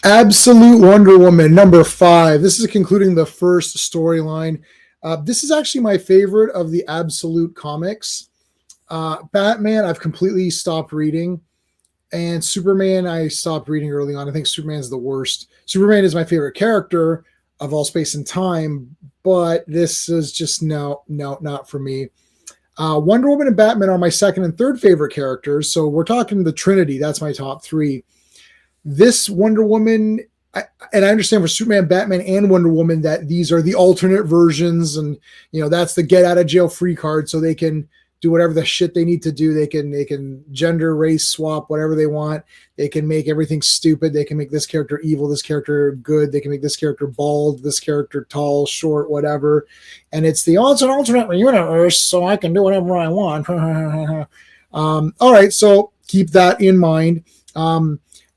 Absolute Wonder Woman, number 5. This is concluding the first storyline. This is actually my favorite of the Absolute comics. Batman, I've completely stopped reading. And Superman, I stopped reading early on. I think Superman's the worst. Superman is my favorite character of all space and time, but this is just no, not for me. Wonder Woman and Batman are my second and third favorite characters. So we're talking the Trinity. That's my top 3. This Wonder Woman, and I understand for Superman, Batman, and Wonder Woman that these are the alternate versions, and that's the get out of jail free card, so they can do whatever the shit they need to do. They can gender, race swap, whatever they want. They can make everything stupid. They can make this character evil, this character good. They can make this character bald, this character tall, short, whatever. And it's the alternate universe, so I can do whatever I want. All right, so keep that in mind.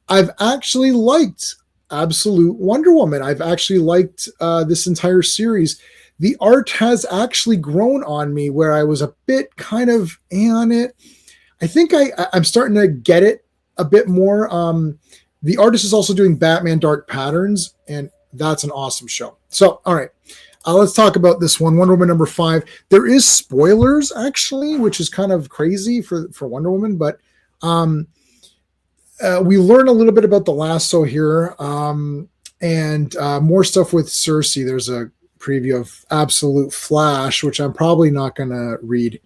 I've actually liked Absolute Wonder Woman. I've actually liked this entire series. The art has actually grown on me where I was a bit kind of on it. I think I'm starting to get it a bit more. The artist is also doing Batman Dark Patterns, and that's an awesome show. So, all right. Let's talk about this one, Wonder Woman number 5. There is spoilers, actually, which is kind of crazy for Wonder Woman, but we learn a little bit about the lasso here, and more stuff with Cersei. There's a preview of Absolute Flash, which I'm probably not going to read,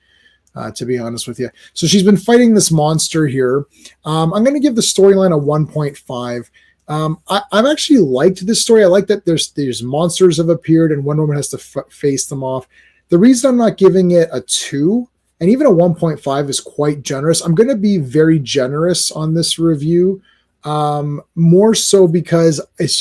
to be honest with you. So she's been fighting this monster here. I'm going to give the storyline a 1.5. I've actually liked this story. I like that there's monsters have appeared and Wonder Woman has to face them off. The reason I'm not giving it a 2, and even a 1.5 is quite generous. I'm going to be very generous on this review, more so because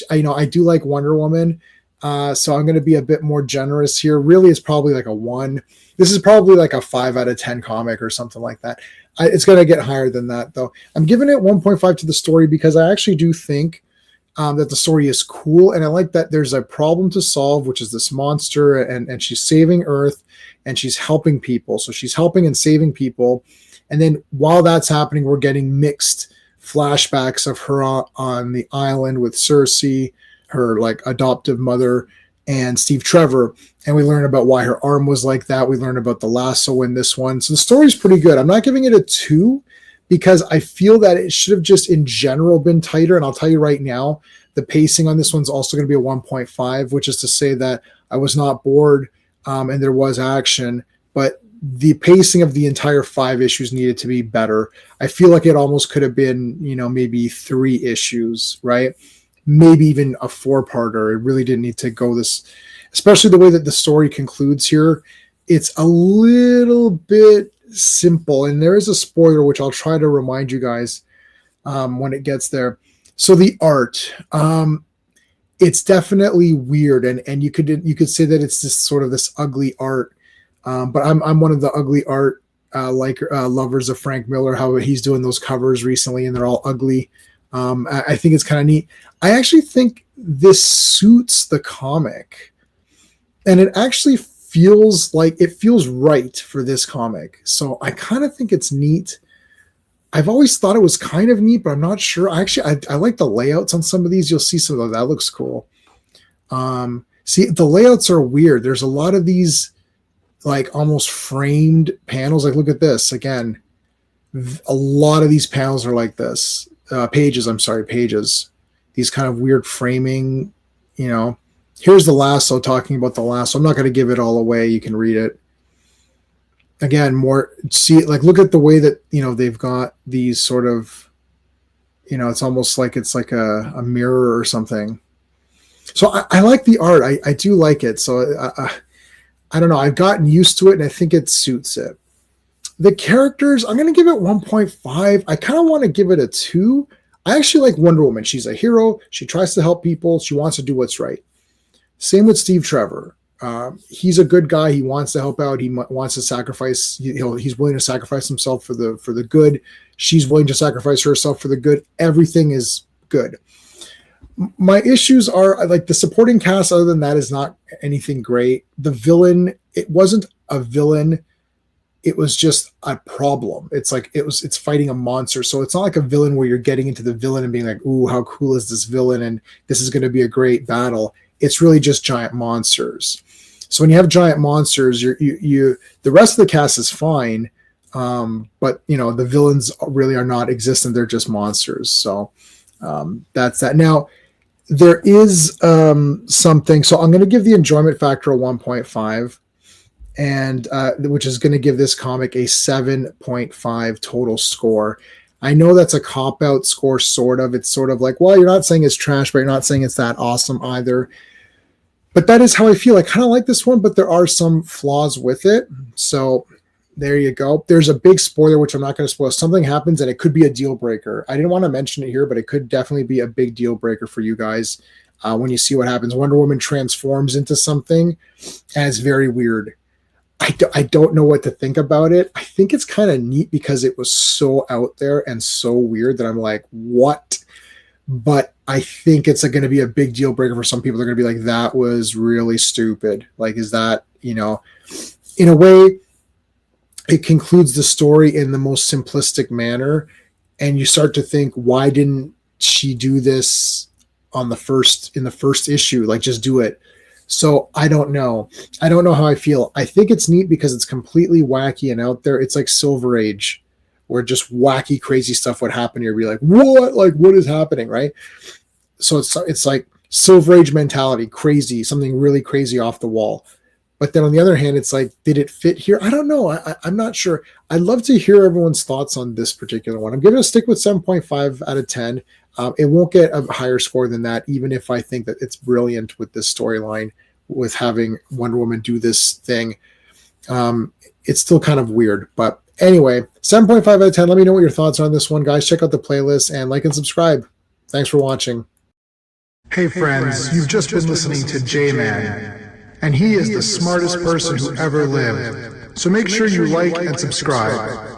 I do like Wonder Woman. So I'm going to be a bit more generous here. Really, it's probably like a 1. This is probably like a 5 out of 10 comic or something like that. It's going to get higher than that, though. I'm giving it 1.5 to the story because I actually do think that the story is cool. And I like that there's a problem to solve, which is this monster, and she's saving Earth and she's helping people. So she's helping and saving people. And then while that's happening, we're getting mixed flashbacks of her on the island with Cersei, her like adoptive mother, and Steve Trevor, and we learn about why her arm was like that. We learn about the lasso in this one. So the story's pretty good. I'm not giving it a 2 because I feel that it should have just in general been tighter. And I'll tell you right now, the pacing on this one's also going to be a 1.5, which is to say that I was not bored, and there was action, but the pacing of the entire 5 issues needed to be better. I feel like it almost could have been, maybe 3 issues, right? Maybe even a 4-parter. It really didn't need to go this, especially the way that the story concludes here. It's a little bit simple, and there is a spoiler which I'll try to remind you guys when it gets there. So the art, it's definitely weird, and you could say that it's just sort of this ugly art. But I'm one of the ugly art lovers of Frank Miller. How he's doing those covers recently, and they're all ugly. I think it's kind of neat. I actually think this suits the comic, and it actually feels right for this comic. So I kind of think it's neat. I've always thought it was kind of neat, but I'm not sure. I like the layouts on some of these. You'll see some of that looks cool. See, the layouts are weird. There's a lot of these like almost framed panels. Like look at this again. A lot of these panels are like this. Pages. These kind of weird framing, Here's the lasso, talking about the lasso. I'm not going to give it all away. You can read it. Again, look at the way that, they've got these sort of, it's almost like it's like a mirror or something. So I like the art. I do like it. So I don't know. I've gotten used to it, and I think it suits it. The characters, I'm going to give it 1.5. I kind of want to give it a 2. I actually like Wonder Woman. She's a hero. She tries to help people. She wants to do what's right. Same with Steve Trevor. He's a good guy. He wants to help out. He wants to sacrifice. He's willing to sacrifice himself for the good. She's willing to sacrifice herself for the good. Everything is good. My issues are like the supporting cast. Other than that, is not anything great. The villain, it wasn't a villain it was just a problem. It's like it's fighting a monster. So it's not like a villain where you're getting into the villain and being like, ooh, how cool is this villain? And this is going to be a great battle. It's really just giant monsters. So when you have giant monsters, you the rest of the cast is fine. But the villains really are not existent. They're just monsters. So that's that. Now there is something. So I'm going to give the enjoyment factor a 1.5, and which is going to give this comic a 7.5 total score. I know that's a cop-out score, sort of. It's sort of like, well, you're not saying it's trash, but you're not saying it's that awesome either. But that is how I feel. I kind of like this one, but there are some flaws with it. So there you go. There's a big spoiler, which I'm not going to spoil. Something happens, and it could be a deal breaker. I didn't want to mention it here, but it could definitely be a big deal breaker for you guys when you see what happens. Wonder Woman transforms into something, and it's very weird. I don't know what to think about it. I think it's kind of neat because it was so out there and so weird that I'm like, what? But I think it's going to be a big deal breaker for some people. They're going to be like, that was really stupid. Like, is that, in a way, it concludes the story in the most simplistic manner. And you start to think, why didn't she do this in the first issue? Like, just do it. So I don't know. I don't know how I feel. I think it's neat because it's completely wacky and out there. It's like Silver Age, where just wacky, crazy stuff would happen. You'd be like, what? Like, what is happening, right? So it's like Silver Age mentality, crazy, something really crazy off the wall. But then on the other hand, it's like, did it fit here? I don't know. I'm not sure. I'd love to hear everyone's thoughts on this particular one. I'm going to stick with 7.5 out of 10. It won't get a higher score than that, even if I think that it's brilliant with this storyline, with having Wonder Woman do this thing. It's still kind of weird. But anyway, 7.5 out of 10. Let me know what your thoughts are on this one, guys. Check out the playlist and like and subscribe. Thanks for watching. Hey friends, you've just been listening to J-Man, and he is the smartest person who ever lived. So make sure you like and subscribe.